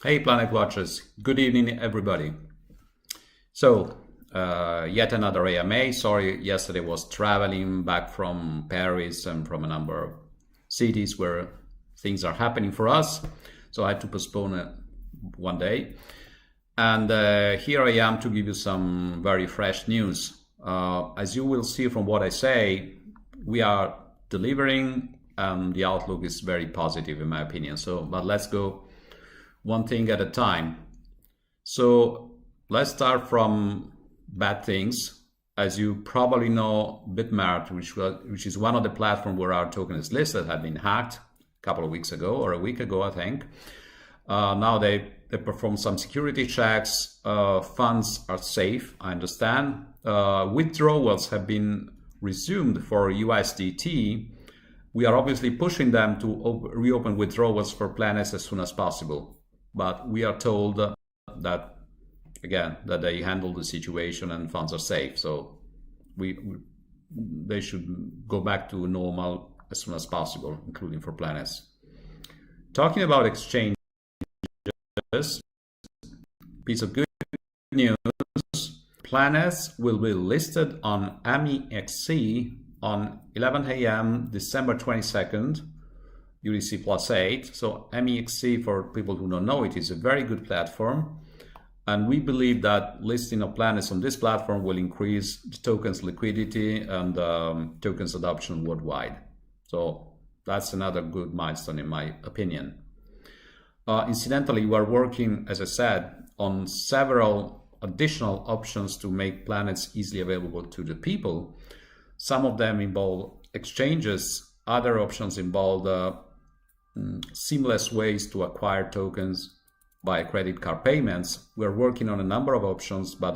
Hey Planet Watchers, good evening everybody. So, yet another AMA. Sorry, yesterday was traveling back from Paris and from a number of cities where things are happening for us. So I had to postpone it one day. And here I am to give you some very fresh news. As you will see from what I say, we are delivering and the outlook is very positive in my opinion. But let's go one thing at a time. So let's start from bad things. As you probably know, BitMart, which is one of the platforms where our token is listed, had been hacked a couple of weeks ago or a week ago, I think. Now they perform some security checks. Funds are safe, I understand. Withdrawals have been resumed for USDT. We are obviously pushing them to reopen withdrawals for planets as soon as possible. But we are told that, again, that they handle the situation and funds are safe. So they should go back to normal as soon as possible, including for planets. Talking about exchanges, piece of good news, planets will be listed on MEXC on 11 a.m. December 22nd. UDC +8. So MEXC, for people who don't know it, is a very good platform. And we believe that listing of planets on this platform will increase the token's liquidity and tokens adoption worldwide. So that's another good milestone in my opinion. Incidentally, we are working, as I said, on several additional options to make planets easily available to the people. Some of them involve exchanges. Other options involve seamless ways to acquire tokens by credit card payments. We're working on a number of options, but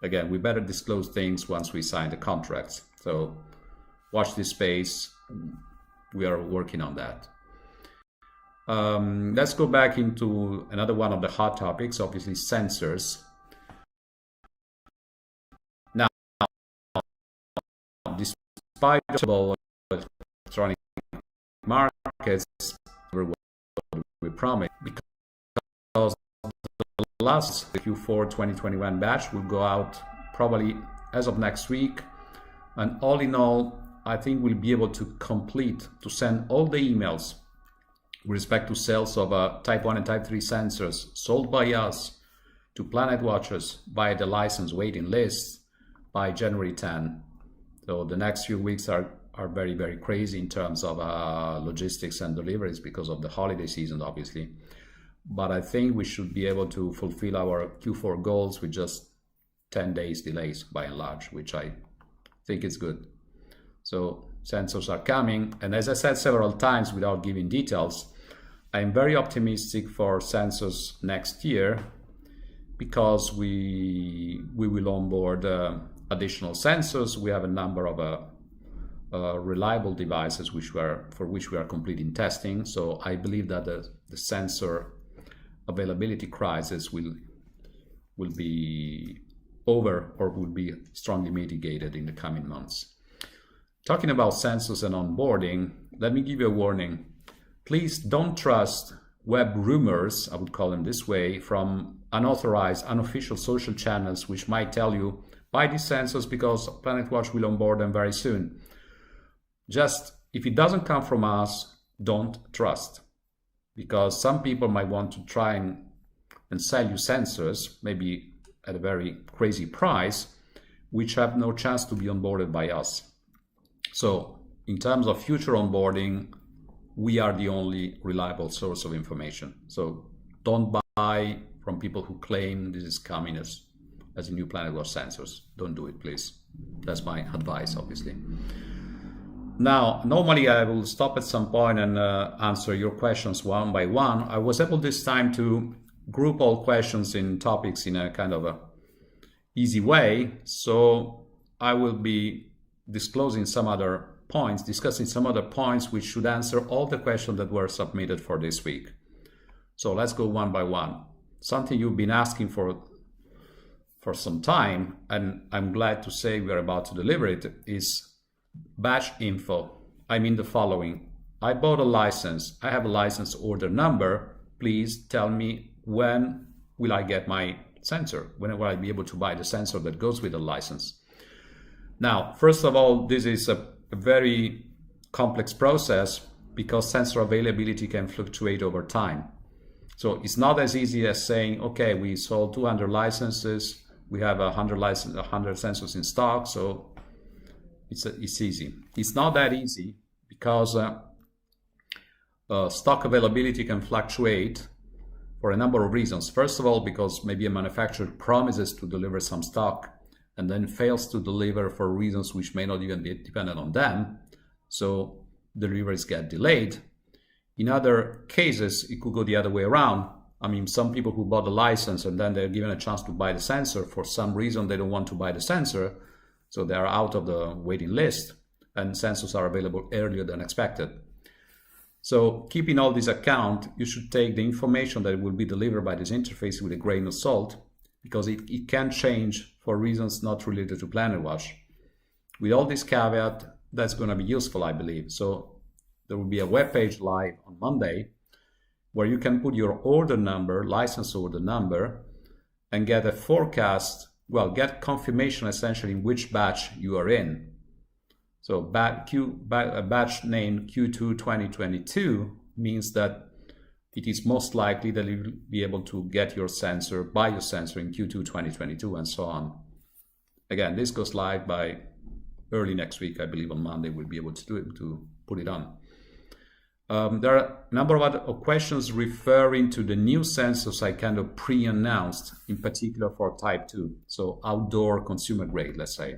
again, we better disclose things once we sign the contracts. So watch this space. We are working on that. Let's go back into another one of the hot topics, obviously sensors. Now, despite electronic markets, we promised, because the last Q4 2021 batch will go out probably as of next week, and all in all, I think we'll be able to send all the emails with respect to sales of Type 1 and Type 3 sensors sold by us to Planet Watchers via the license waiting list by January 10. So the next few weeks are very, very crazy in terms of logistics and deliveries because of the holiday season, obviously. But I think we should be able to fulfill our Q4 goals with just 10 days delays by and large, which I think is good. So sensors are coming. And as I said several times without giving details, I'm very optimistic for sensors next year because we will onboard additional sensors. We have a number of reliable devices for which we are completing testing. So I believe that the sensor availability crisis will be over or will be strongly mitigated in the coming months. Talking about sensors and onboarding, let me give you a warning. Please don't trust web rumors, I would call them this way, from unauthorized, unofficial social channels which might tell you, buy these sensors because PlanetWatch will onboard them very soon. Just, if it doesn't come from us, don't trust. Because some people might want to try and sell you sensors, maybe at a very crazy price, which have no chance to be onboarded by us. So, in terms of future onboarding, we are the only reliable source of information. So, don't buy from people who claim this is coming as a new PlanetWatch sensors. Don't do it, please. That's my advice, obviously. Now, normally I will stop at some point and answer your questions one by one. I was able this time to group all questions in topics in a kind of a easy way. So I will be disclosing some other points, discussing some other points which should answer all the questions that were submitted for this week. So let's go one by one. Something you've been asking for some time, and I'm glad to say we're about to deliver it, is batch info. I mean the following. I bought a license. I have a license order number. please tell me when will I get my sensor? When will I be able to buy the sensor that goes with the license? Now, first of all, this is a very complex process because sensor availability can fluctuate over time. So it's not as easy as saying, okay, we sold 200 licenses, we have 100 sensors in stock, so it's easy. It's not that easy because stock availability can fluctuate for a number of reasons. First of all, because maybe a manufacturer promises to deliver some stock and then fails to deliver for reasons which may not even be dependent on them, so deliveries get delayed. In other cases, it could go the other way around. I mean, some people who bought the license and then they're given a chance to buy the sensor, for some reason they don't want to buy the sensor, so they are out of the waiting list and sensors are available earlier than expected. So keeping all this account, you should take the information that will be delivered by this interface with a grain of salt, because it can change for reasons not related to PlanetWatch. With all this caveat, that's going to be useful, I believe. So there will be a web page live on Monday where you can put your order number, license order number, and get a forecast, well, get confirmation essentially in which batch you are in. So a batch named Q2 2022 means that it is most likely that you'll be able to get your sensor, buy your sensor in Q2 2022 and so on. Again, this goes live by early next week, I believe on Monday we'll be able to do it, to put it on. There are a number of other questions referring to the new sensors I kind of pre-announced, in particular for Type 2, so outdoor consumer grade, let's say.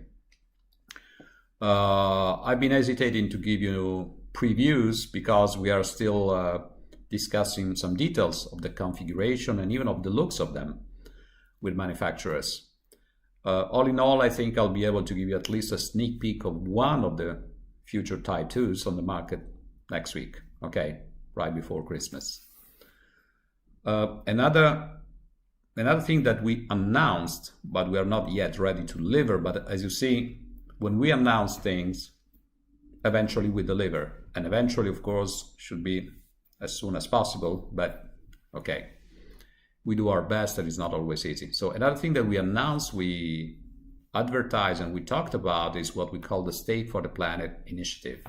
I've been hesitating to give you previews because we are still discussing some details of the configuration and even of the looks of them with manufacturers. All in all, I think I'll be able to give you at least a sneak peek of one of the future Type 2s on the market next week, okay, right before Christmas. Another thing that we announced, but we are not yet ready to deliver, but as you see, when we announce things, eventually we deliver. And eventually, of course, should be as soon as possible, but okay. We do our best, and it's not always easy. So another thing that we announced, we advertised, and we talked about is what we call the Stake for the Planet initiative,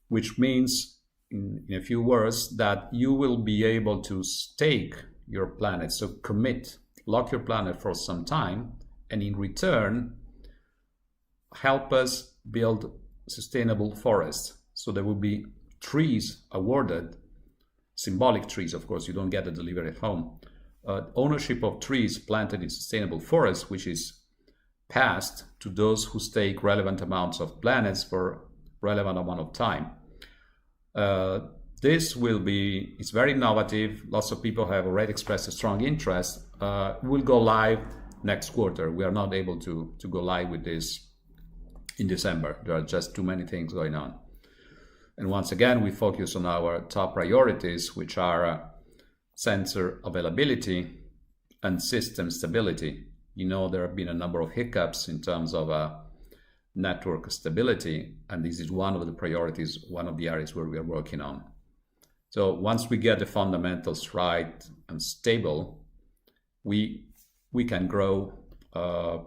which means, in a few words, that you will be able to stake your planet, so commit, lock your planet for some time, and in return, help us build sustainable forests. So there will be trees awarded, symbolic trees, of course, you don't get a delivery at home. Ownership of trees planted in sustainable forests, which is passed to those who stake relevant amounts of planets for relevant amount of time. This will be, it's very innovative. Lots of people have already expressed a strong interest. We'll go live next quarter. We are not able to go live with this in December. There are just too many things going on. And once again, we focus on our top priorities, which are sensor availability and system stability. You know, there have been a number of hiccups in terms of network stability, and this is one of the priorities, one of the areas where we are working on. So once we get the fundamentals right and stable, we can grow.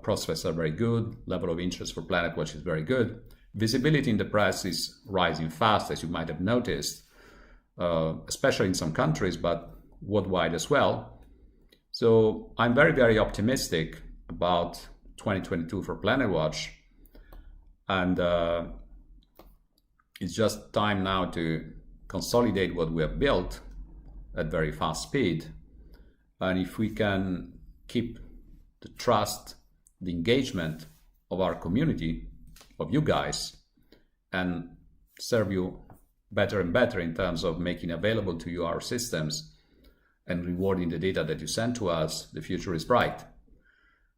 Prospects are very good. Level of interest for PlanetWatch is very good. Visibility in the press is rising fast, as you might have noticed, especially in some countries, but worldwide as well. So I'm very, very optimistic about 2022 for PlanetWatch. And it's just time now to consolidate what we have built at very fast speed. And if we can keep the trust, the engagement of our community, of you guys, and serve you better and better in terms of making available to you our systems and rewarding the data that you send to us, the future is bright.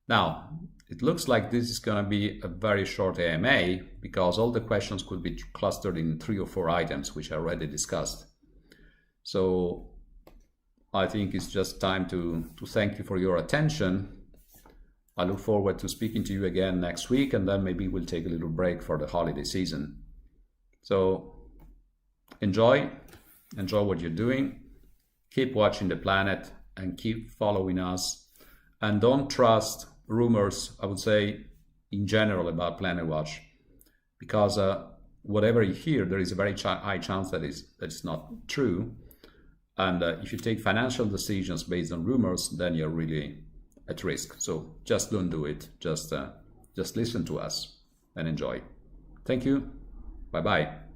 Now, it looks like this is going to be a very short AMA because all the questions could be clustered in 3 or 4 items, which I already discussed. So I think it's just time to thank you for your attention. I look forward to speaking to you again next week, and then maybe we'll take a little break for the holiday season. So enjoy what you're doing, keep watching the planet and keep following us. And don't trust rumors, I would say, in general about PlanetWatch, because whatever you hear, there is a very high chance that it's not true. And if you take financial decisions based on rumors, then you're really at risk. So just don't do it. Just listen to us and enjoy. Thank you. Bye-bye.